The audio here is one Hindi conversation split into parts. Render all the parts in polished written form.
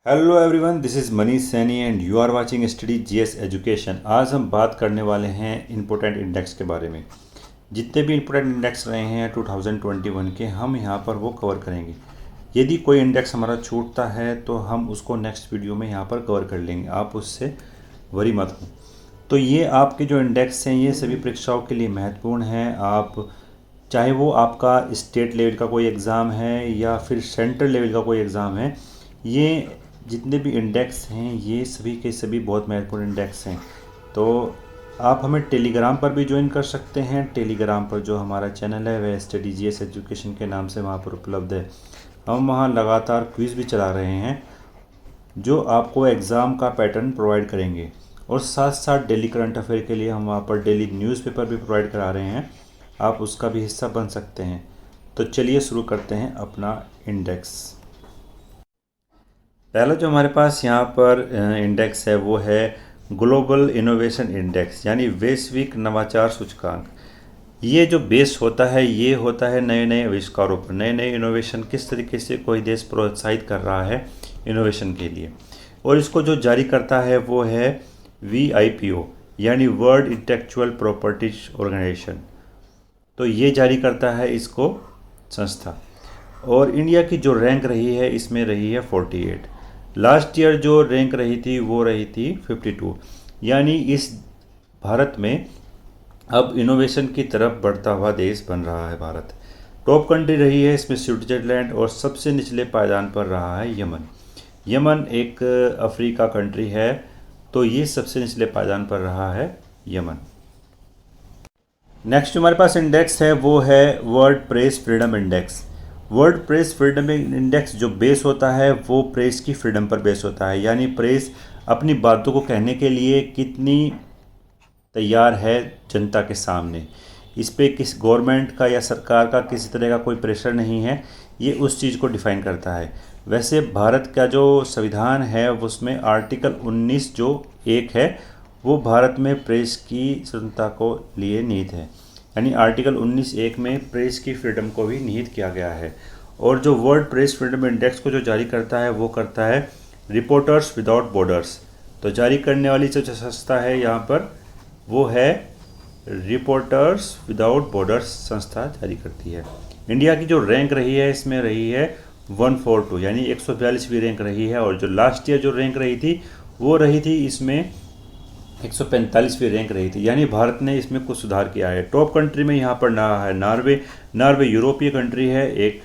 Hello everyone, this is Manish Saini and you are watching study GS education. आज हम बात करने वाले हैं इम्पोर्टेंट इंडेक्स के बारे में। जितने भी इम्पोर्टेंट इंडेक्स रहे हैं 2021 के, हम यहाँ पर वो कवर करेंगे। यदि कोई इंडेक्स हमारा छूटता है तो हम उसको नेक्स्ट वीडियो में यहाँ पर कवर कर लेंगे, आप उससे वरी मत हो। तो ये आपके जो इंडेक्स हैं ये सभी परीक्षाओं के लिए महत्वपूर्ण हैं। आप चाहे वो आपका स्टेट लेवल का कोई एग्ज़ाम है या फिर सेंट्रल लेवल का कोई एग्ज़ाम है, ये जितने भी इंडेक्स हैं ये सभी के सभी बहुत महत्वपूर्ण इंडेक्स हैं। तो आप हमें टेलीग्राम पर भी ज्वाइन कर सकते हैं। टेलीग्राम पर जो हमारा चैनल है वह स्टडी जीएस एजुकेशन के नाम से वहाँ पर उपलब्ध है। हम वहाँ लगातार क्विज़ भी चला रहे हैं जो आपको एग्ज़ाम का पैटर्न प्रोवाइड करेंगे, और साथ साथ डेली करंट अफेयर के लिए हम वहाँ पर डेली न्यूज़पेपर भी प्रोवाइड करा रहे हैं। आप उसका भी हिस्सा बन सकते हैं। तो चलिए शुरू करते हैं अपना इंडेक्स। पहला जो हमारे पास यहाँ पर इंडेक्स है वो है ग्लोबल इनोवेशन इंडेक्स, यानी वैश्विक नवाचार सूचकांक। ये जो बेस होता है ये होता है नए नए आविष्कारों पर, नए नए इनोवेशन किस तरीके से कोई देश प्रोत्साहित कर रहा है इनोवेशन के लिए। और इसको जो जारी करता है वो है VIPO, यानी वर्ल्ड इंटेलेक्चुअल प्रॉपर्टीज ऑर्गेनाइजेशन। तो ये जारी करता है इसको संस्था। और इंडिया की जो रैंक रही है इसमें रही है 48। लास्ट ईयर जो रैंक रही थी वो रही थी 52। यानी इस भारत में अब इनोवेशन की तरफ बढ़ता हुआ देश बन रहा है भारत। टॉप कंट्री रही है इसमें स्विट्जरलैंड, और सबसे निचले पायदान पर रहा है यमन। यमन एक अफ्रीका कंट्री है, तो ये सबसे निचले पायदान पर रहा है यमन। नेक्स्ट हमारे पास इंडेक्स है वो है world press freedom index. World press freedom index जो बेस होता है वो प्रेस की फ्रीडम पर बेस होता है, यानी प्रेस अपनी बातों को कहने के लिए कितनी तैयार है जनता के सामने। इस पे किस गवर्नमेंट का या सरकार का किसी तरह का कोई प्रेशर नहीं है, ये उस चीज़ को डिफ़ाइन करता है। वैसे भारत का जो संविधान है उसमें आर्टिकल 19 जो एक है वो भारत में प्रेस की स्वतंत्रता को लिए निहित है, यानी आर्टिकल 19(1) में प्रेस की फ्रीडम को भी निहित किया गया है। और जो वर्ल्ड प्रेस फ्रीडम इंडेक्स को जो जारी करता है वो करता है रिपोर्टर्स विदाउट बॉर्डर्स। तो जारी करने वाली जो संस्था है यहाँ पर वो है रिपोर्टर्स विदाउट बॉर्डर्स संस्था जारी करती है। इंडिया की जो रैंक रही है इसमें रही है 142, यानी 142वीं रैंक रही है। और जो लास्ट ईयर जो रैंक रही थी वो रही थी इसमें 145वीं रैंक रही थी, यानी भारत ने इसमें कुछ सुधार किया है। टॉप कंट्री में यहाँ पर ना है नॉर्वे यूरोपीय कंट्री है एक।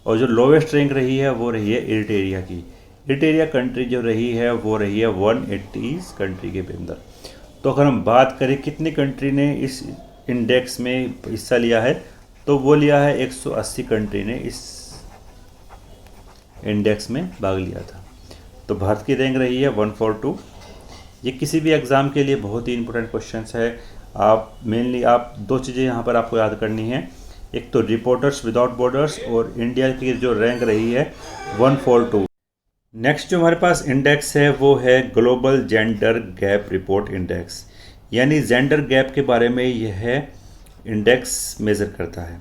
और जो लोवेस्ट रैंक रही है वो रही है इरिटेरिया की। इरिटेरिया कंट्री जो रही है वो रही है 180 कंट्री के अंदर। तो अगर हम बात करें कितनी कंट्री ने इस इंडेक्स में हिस्सा लिया है, तो वो लिया है 180 कंट्री ने इस इंडेक्स में भाग लिया था। तो भारत की रैंक रही है 142। ये किसी भी एग्ज़ाम के लिए बहुत ही इंपॉर्टेंट क्वेश्चंस है। आप दो चीज़ें यहाँ पर आपको याद करनी है, एक तो रिपोर्टर्स विदाउट बॉर्डर्स, और इंडिया की जो रैंक रही है 142। नेक्स्ट जो हमारे पास इंडेक्स है वो है global gender gap report index, यानी जेंडर गैप के बारे में यह इंडेक्स मेज़र करता है।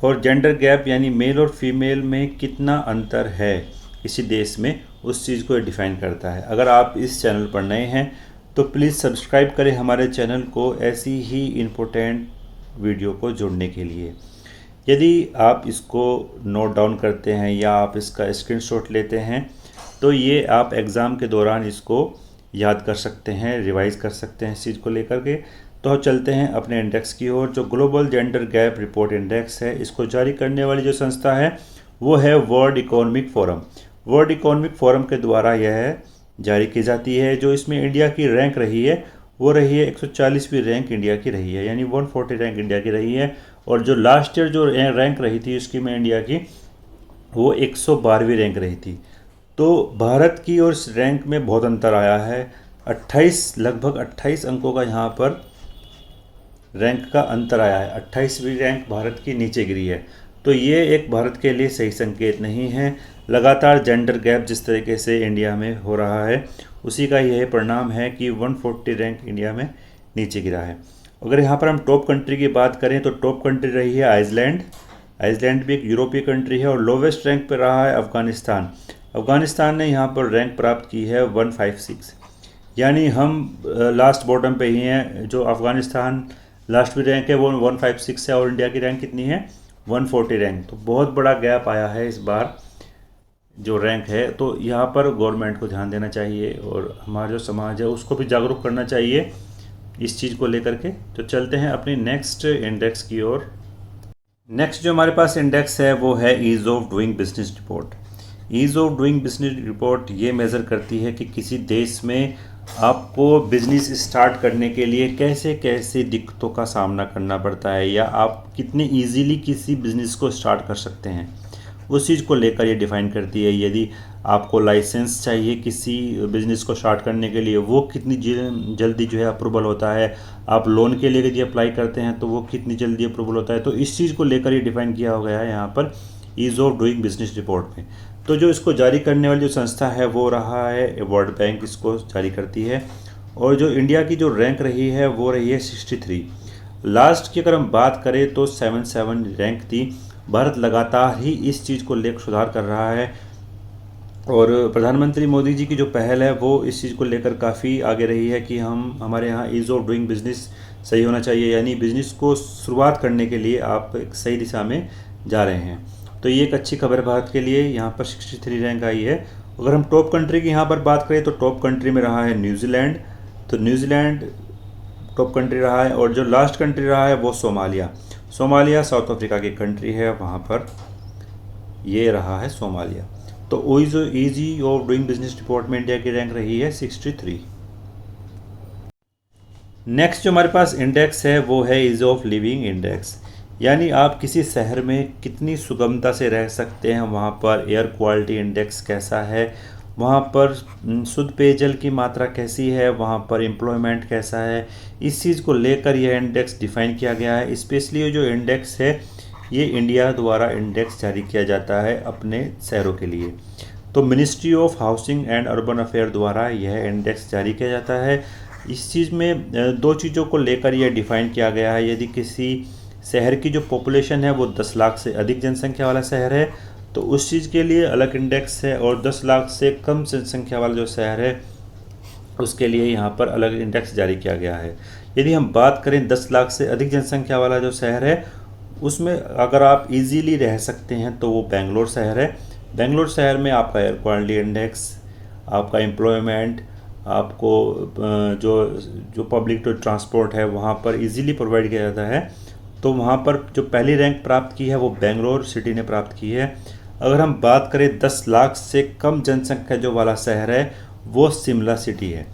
और जेंडर गैप यानी मेल और फीमेल में कितना अंतर है किसी देश में, उस चीज़ को डिफ़ाइन करता है। अगर आप इस चैनल पर नए हैं तो प्लीज़ सब्सक्राइब करें हमारे चैनल को ऐसी ही इम्पोर्टेंट वीडियो को जोड़ने के लिए। यदि आप इसको नोट डाउन करते हैं या आप इसका स्क्रीनशॉट लेते हैं तो ये आप एग्ज़ाम के दौरान इसको याद कर सकते हैं, रिवाइज कर सकते हैं इस चीज़ को लेकर के। तो चलते हैं अपने इंडेक्स की ओर। जो global gender gap report index है इसको जारी करने वाली जो संस्था है वो है world economic forum. World economic forum के द्वारा यह जारी की जाती है। जो इसमें इंडिया की रैंक रही है वो रही है 140वीं रैंक इंडिया की रही है, यानी 140 रैंक इंडिया की रही है। और जो लास्ट ईयर जो रैंक रही थी उसकी में इंडिया की वो 112वीं रैंक रही थी। तो भारत की और इस रैंक में बहुत अंतर आया है। लगभग 28 अंकों का यहाँ पर रैंक का अंतर आया है। 28वीं रैंक भारत की नीचे गिरी है। तो ये एक भारत के लिए सही संकेत नहीं है। लगातार जेंडर गैप जिस तरीके से इंडिया में हो रहा है उसी का यह परिणाम है कि 140 रैंक इंडिया में नीचे गिरा है। अगर यहाँ पर हम टॉप कंट्री की बात करें तो टॉप कंट्री रही है आइसलैंड। आइसलैंड भी एक यूरोपीय कंट्री है। और लोवेस्ट रैंक पर रहा है अफ़गानिस्तान। अफ़गानिस्तान ने यहाँ पर रैंक प्राप्त की है 156, यानी हम लास्ट बॉटम पे ही हैं। जो अफ़गानिस्तान लास्ट भी रैंक है वो 156 है, और इंडिया की रैंक कितनी है 140 रैंक। तो बहुत बड़ा गैप आया है इस बार जो रैंक है। तो यहाँ पर गवर्नमेंट को ध्यान देना चाहिए और हमारा जो समाज है उसको भी जागरूक करना चाहिए इस चीज़ को लेकर के। तो चलते हैं अपनी नेक्स्ट इंडेक्स की ओर। नेक्स्ट जो हमारे पास इंडेक्स है वो है ease of doing business report. Ease of doing business report ये मेज़र करती है कि किसी देश में आपको बिजनेस स्टार्ट करने के लिए कैसे कैसे दिक्कतों का सामना करना पड़ता है, या आप कितने इजीली किसी बिज़नेस को स्टार्ट कर सकते हैं, उस चीज़ को लेकर ये डिफ़ाइन करती है। यदि आपको लाइसेंस चाहिए किसी बिज़नेस को स्टार्ट करने के लिए, वो कितनी जल्दी जो है अप्रूवल होता है। आप लोन के लिए यदि अप्लाई करते हैं तो वो कितनी जल्दी अप्रूवल होता है। तो इस चीज़ को लेकर ये डिफ़ाइन किया गया है यहाँ पर ease of doing business report में। तो जो इसको जारी करने वाली जो संस्था है वो रहा है वर्ल्ड बैंक, इसको जारी करती है। और जो इंडिया की जो रैंक रही है वो रही है 63। लास्ट की अगर हम बात करें तो 77 रैंक थी। भारत लगातार ही इस चीज़ को लेकर सुधार कर रहा है, और प्रधानमंत्री मोदी जी की जो पहल है वो इस चीज़ को लेकर काफ़ी आगे रही है कि हमारे यहाँ ईज़ ऑफ डूइंग बिजनेस सही होना चाहिए, यानी बिजनेस को शुरुआत करने के लिए आप एक सही दिशा में जा रहे हैं। तो ये एक अच्छी खबर भारत के लिए, यहाँ पर 63 रैंक आई है। अगर हम टॉप कंट्री की यहाँ पर बात करें तो टॉप कंट्री में रहा है न्यूजीलैंड। तो न्यूजीलैंड टॉप कंट्री रहा है, और जो लास्ट कंट्री रहा है वो सोमालिया। सोमालिया साउथ अफ्रीका की कंट्री है, वहाँ पर ये रहा है सोमालिया। तो easy of doing business report में इंडिया की रैंक रही है 63। नेक्स्ट जो हमारे पास इंडेक्स है वो है ईज ऑफ लिविंग इंडेक्स, यानी आप किसी शहर में कितनी सुगमता से रह सकते हैं, वहाँ पर एयर क्वालिटी इंडेक्स कैसा है, वहाँ पर शुद्ध पेयजल की मात्रा कैसी है, वहाँ पर एम्प्लॉयमेंट कैसा है। इस चीज़ को लेकर यह इंडेक्स डिफ़ाइन किया गया है। स्पेशली ये जो इंडेक्स है ये इंडिया द्वारा इंडेक्स जारी किया जाता है अपने शहरों के लिए। तो ministry of housing and urban affair द्वारा यह इंडेक्स जारी किया जाता है। इस चीज़ में दो चीज़ों को लेकर यह डिफ़ाइन किया गया है। यदि किसी शहर की जो पॉपुलेशन है वो 10 लाख से अधिक जनसंख्या वाला शहर है तो उस चीज़ के लिए अलग इंडेक्स है, और 10 लाख से कम जनसंख्या वाला जो शहर है उसके लिए यहाँ पर अलग इंडेक्स जारी किया गया है। यदि हम बात करें 10 लाख से अधिक जनसंख्या वाला जो शहर है उसमें अगर आप इजीली रह सकते हैं तो वो बेंगलोर शहर है। बेंगलोर शहर में आपका एयर क्वालिटी इंडेक्स, आपका एम्प्लॉयमेंट, आपको जो पब्लिक ट्रांसपोर्ट है वहाँ पर इजीली प्रोवाइड किया जाता है। तो वहाँ पर जो पहली रैंक प्राप्त की है वो बेंगलोर सिटी ने प्राप्त की है। अगर हम बात करें 10 लाख से कम जनसंख्या जो वाला शहर है वो शिमला सिटी है,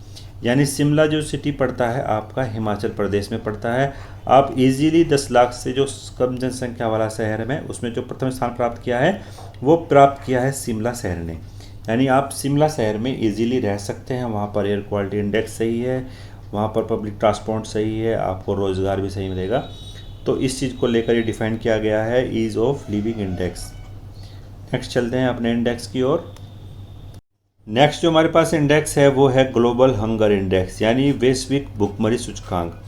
यानी शिमला जो सिटी पड़ता है आपका हिमाचल प्रदेश में पड़ता है। आप इजीली 10 लाख से जो कम जनसंख्या वाला शहर में उसमें जो प्रथम स्थान प्राप्त किया है वो प्राप्त किया है शिमला शहर ने, यानी आप शिमला शहर में इजीली रह सकते हैं। वहाँ पर एयर क्वालिटी इंडेक्स सही है, वहाँ पर पब्लिक ट्रांसपोर्ट सही है, आपको रोज़गार भी सही मिलेगा। तो इस चीज़ को लेकर ये डिफ़ाइन किया गया है ease of living index. Next चलते हैं अपने इंडेक्स की ओर। नेक्स्ट जो हमारे पास इंडेक्स है वो है ग्लोबल हंगर इंडेक्स, यानी वैश्विक भूखमरी सूचकांक।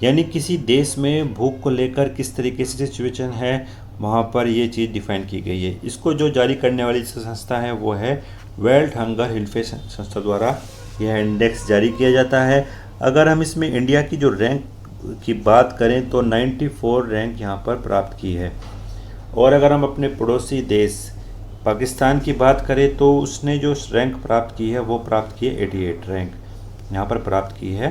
यानी किसी देश में भूख को लेकर किस तरीके से सिचुएशन है वहाँ पर ये चीज़ डिफ़ाइन की गई है। इसको जो जारी करने वाली संस्था है वो है वर्ल्ड हंगर हेल्पेज संस्था द्वारा यह इंडेक्स जारी किया जाता है। अगर हम इसमें इंडिया की जो रैंक की बात करें तो 94 रैंक यहाँ पर प्राप्त की है, और अगर हम अपने पड़ोसी देश पाकिस्तान की बात करें तो उसने जो रैंक प्राप्त की है वो प्राप्त की है 88 रैंक यहाँ पर प्राप्त की है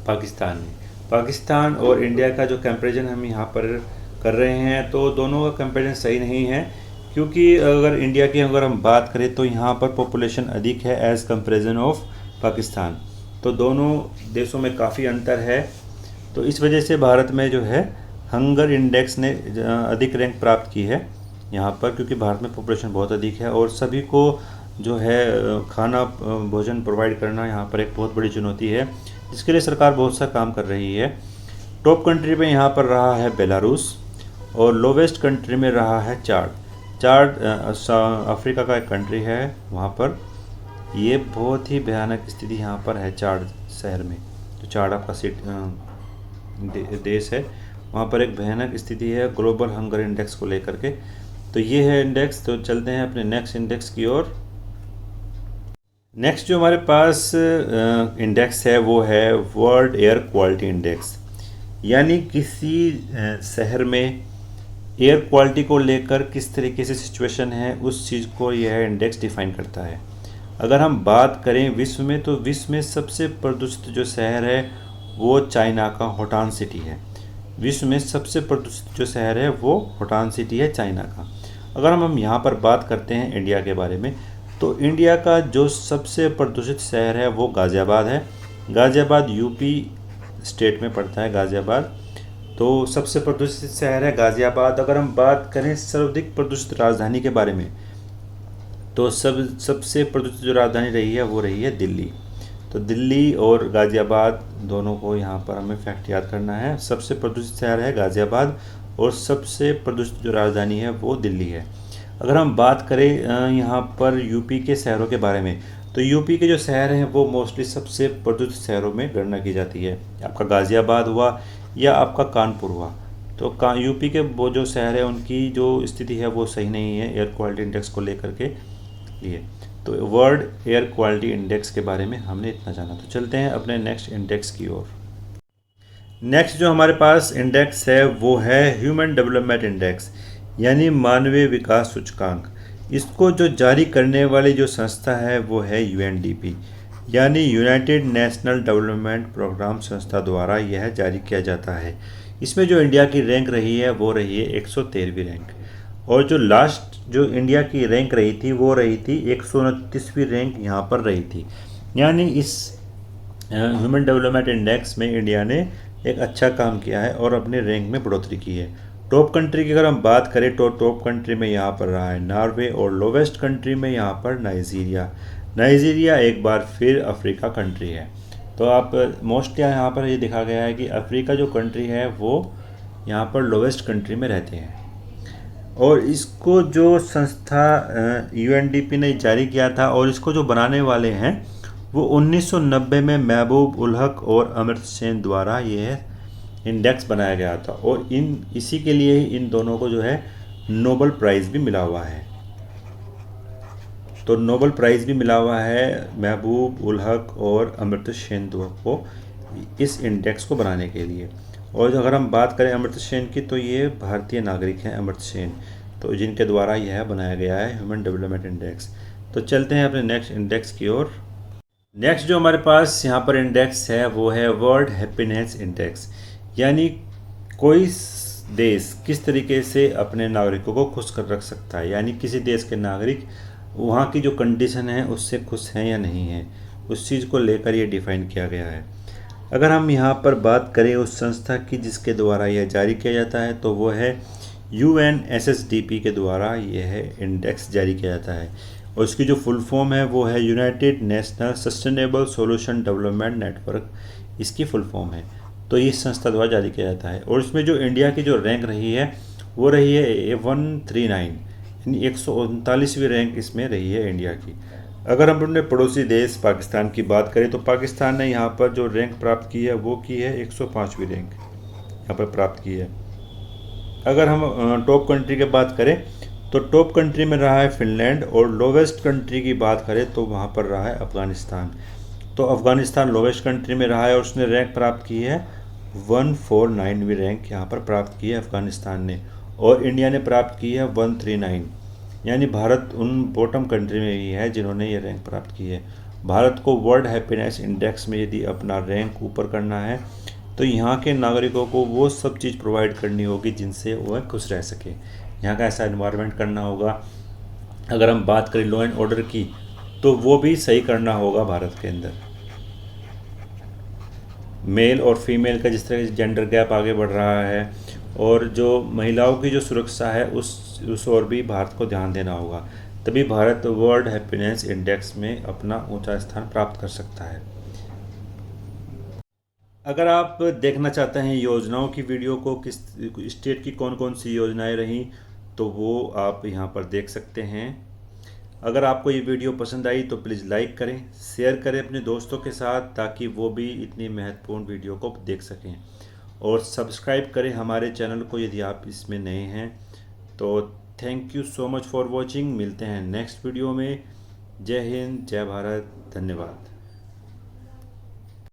पाकिस्तान ने। पाकिस्तान और इंडिया का जो कंपैरिजन हम यहाँ पर कर रहे हैं तो दोनों का कंपैरिजन सही नहीं है, क्योंकि अगर इंडिया की अगर हम बात करें तो यहाँ पर पॉपुलेशन अधिक है एज़ कंपैरिजन ऑफ पाकिस्तान। तो दोनों देशों में काफ़ी अंतर है। तो इस वजह से भारत में जो है हंगर इंडेक्स ने अधिक रैंक प्राप्त की है यहाँ पर, क्योंकि भारत में पॉपुलेशन बहुत अधिक है और सभी को जो है खाना भोजन प्रोवाइड करना यहाँ पर एक बहुत बड़ी चुनौती है, जिसके लिए सरकार बहुत सा काम कर रही है। टॉप कंट्री में यहाँ पर रहा है बेलारूस, और लोवेस्ट कंट्री में रहा है चाड अफ्रीका का एक कंट्री है। वहाँ पर ये बहुत ही भयानक स्थिति यहाँ पर है चाड शहर में। जो चाड आपका देश है वहाँ पर एक भयानक स्थिति है ग्लोबल हंगर इंडेक्स को लेकर के। तो ये है इंडेक्स। तो चलते हैं अपने नेक्स्ट इंडेक्स की ओर। नेक्स्ट जो हमारे पास इंडेक्स है वो है वर्ल्ड एयर क्वालिटी इंडेक्स। यानी किसी शहर में एयर क्वालिटी को लेकर किस तरीके से सिचुएशन है, उस चीज़ को यह इंडेक्स डिफाइन करता है। अगर हम बात करें विश्व में, तो विश्व में सबसे प्रदूषित जो शहर है वो चाइना का होटान सिटी है। विश्व में सबसे प्रदूषित जो शहर है वो होटान सिटी है चाइना का। अगर हम यहाँ पर बात करते हैं इंडिया के बारे में, तो इंडिया का जो सबसे प्रदूषित शहर है वो गाज़ियाबाद है। गाज़ियाबाद यूपी स्टेट में पड़ता है गाज़ियाबाद। तो सबसे प्रदूषित शहर है गाज़ियाबाद। अगर हम बात करें सर्वाधिक प्रदूषित राजधानी के बारे में, तो सबसे प्रदूषित जो राजधानी रही है वो रही है दिल्ली। तो दिल्ली और गाज़ियाबाद दोनों को यहाँ पर हमें फैक्ट याद करना है। सबसे प्रदूषित शहर है गाज़ियाबाद और सबसे प्रदूषित जो राजधानी है वो दिल्ली है। अगर हम बात करें यहाँ पर यूपी के शहरों के बारे में, तो यूपी के जो शहर हैं वो मोस्टली सबसे प्रदूषित शहरों में गणना की जाती है। आपका गाज़ियाबाद हुआ या आपका कानपुर हुआ, तो यूपी के वो जो शहर है उनकी जो स्थिति है वो सही नहीं है एयर क्वालिटी इंडेक्स को लेकर के लिए। तो वर्ल्ड एयर क्वालिटी इंडेक्स के बारे में हमने इतना जाना। तो चलते हैं अपने नेक्स्ट इंडेक्स की ओर। नेक्स्ट जो हमारे पास इंडेक्स है वो है ह्यूमन डेवलपमेंट इंडेक्स, यानी मानवीय विकास सूचकांक। इसको जो जारी करने वाली जो संस्था है वो है यूएनडीपी, यानी यूनाइटेड नेशनल डेवलपमेंट प्रोग्राम संस्था द्वारा यह जारी किया जाता है। इसमें जो इंडिया की रैंक रही है वो रही है 113वीं रैंक, और जो लास्ट जो इंडिया की रैंक रही थी वो रही थी 129वीं रैंक यहाँ पर रही थी। यानी इस ह्यूमन डेवलपमेंट इंडेक्स में इंडिया ने एक अच्छा काम किया है और अपने रैंक में बढ़ोतरी की है। टॉप कंट्री की अगर हम बात करें तो टॉप कंट्री में यहाँ पर रहा है नॉर्वे, और लोवेस्ट कंट्री में यहाँ पर नाइजीरिया एक बार फिर अफ्रीका कंट्री है। तो आप मोस्टली यहाँ पर ये देखा गया है कि अफ्रीका जो कंट्री है वो यहाँ पर लोवेस्ट कंट्री में रहते हैं। और इसको जो संस्था यूएनडीपी ने जारी किया था, और इसको जो बनाने वाले हैं वो 1990 में महबूब उल हक और अमर्त्य सेन द्वारा यह इंडेक्स बनाया गया था। और इसी के लिए ही इन दोनों को जो है नोबेल प्राइज़ भी मिला हुआ है। तो नोबेल प्राइज़ भी मिला हुआ है महबूब उल हक और अमर्त्य सेन को इस इंडेक्स को बनाने के लिए। और अगर हम बात करें अमर्त्य सेन की, तो ये भारतीय नागरिक हैं अमर्त्य सेन, तो जिनके द्वारा यह बनाया गया है ह्यूमन डेवलपमेंट इंडेक्स। तो चलते हैं अपने नेक्स्ट इंडेक्स की ओर। नेक्स्ट जो हमारे पास यहाँ पर इंडेक्स है वो है वर्ल्ड हैप्पीनेस इंडेक्स, यानी कोई देश किस तरीके से अपने नागरिकों को खुश कर रख सकता है, यानी किसी देश के नागरिक वहाँ की जो कंडीशन है उससे खुश हैं या नहीं हैं, उस चीज़ को लेकर ये डिफ़ाइन किया गया है। अगर हम यहाँ पर बात करें उस संस्था की जिसके द्वारा यह जारी किया जाता है, तो वो है UNSSDP के द्वारा यह इंडेक्स जारी किया जाता है। और इसकी जो फुल फॉर्म है वो है United national sustainable solution development network, इसकी फुल फॉर्म है। तो इस संस्था द्वारा जारी किया जाता है। और इसमें जो इंडिया की जो रैंक रही है वो रही है 139, यानी 139वीं रैंक इसमें रही है इंडिया की। अगर हम अपने पड़ोसी देश पाकिस्तान की बात करें, तो पाकिस्तान ने यहाँ पर जो रैंक प्राप्त की है वो की है 105वीं रैंक यहाँ पर प्राप्त की है। अगर हम टॉप कंट्री की बात करें, तो टॉप कंट्री में रहा है फिनलैंड, और लोवेस्ट कंट्री की बात करें तो वहाँ पर रहा है अफ़गानिस्तान। तो अफ़गानिस्तान लोवेस्ट कंट्री में रहा है और उसने रैंक प्राप्त की है 149वीं रैंक यहाँ पर प्राप्त की है अफ़गानिस्तान ने, और इंडिया ने प्राप्त की है 139, यानी भारत उन बॉटम कंट्री में ही है जिन्होंने ये रैंक प्राप्त की है। भारत को वर्ल्ड हैप्पीनेस इंडेक्स में यदि अपना रैंक ऊपर करना है, तो यहाँ के नागरिकों को वो सब चीज़ प्रोवाइड करनी होगी जिनसे वह खुश रह सके। यहाँ का ऐसा एनवायरनमेंट करना होगा। अगर हम बात करें लॉ एंड ऑर्डर की, तो वो भी सही करना होगा भारत के अंदर। मेल और फीमेल का जिस तरह से जेंडर गैप आगे बढ़ रहा है, और जो महिलाओं की जो सुरक्षा है उस ओर भी भारत को ध्यान देना होगा, तभी भारत वर्ल्ड हैप्पीनेस इंडेक्स में अपना ऊंचा स्थान प्राप्त कर सकता है। अगर आप देखना चाहते हैं योजनाओं की वीडियो को, किस स्टेट की कौन कौन सी योजनाएं रहीं, तो वो आप यहाँ पर देख सकते हैं। अगर आपको ये वीडियो पसंद आई तो प्लीज़ लाइक करें, शेयर करें अपने दोस्तों के साथ, ताकि वो भी इतनी महत्वपूर्ण वीडियो को देख सकें। और सब्सक्राइब करें हमारे चैनल को यदि आप इसमें नए हैं। तो thank you so much for watching. मिलते हैं नेक्स्ट वीडियो में। जय हिंद, जय भारत, धन्यवाद।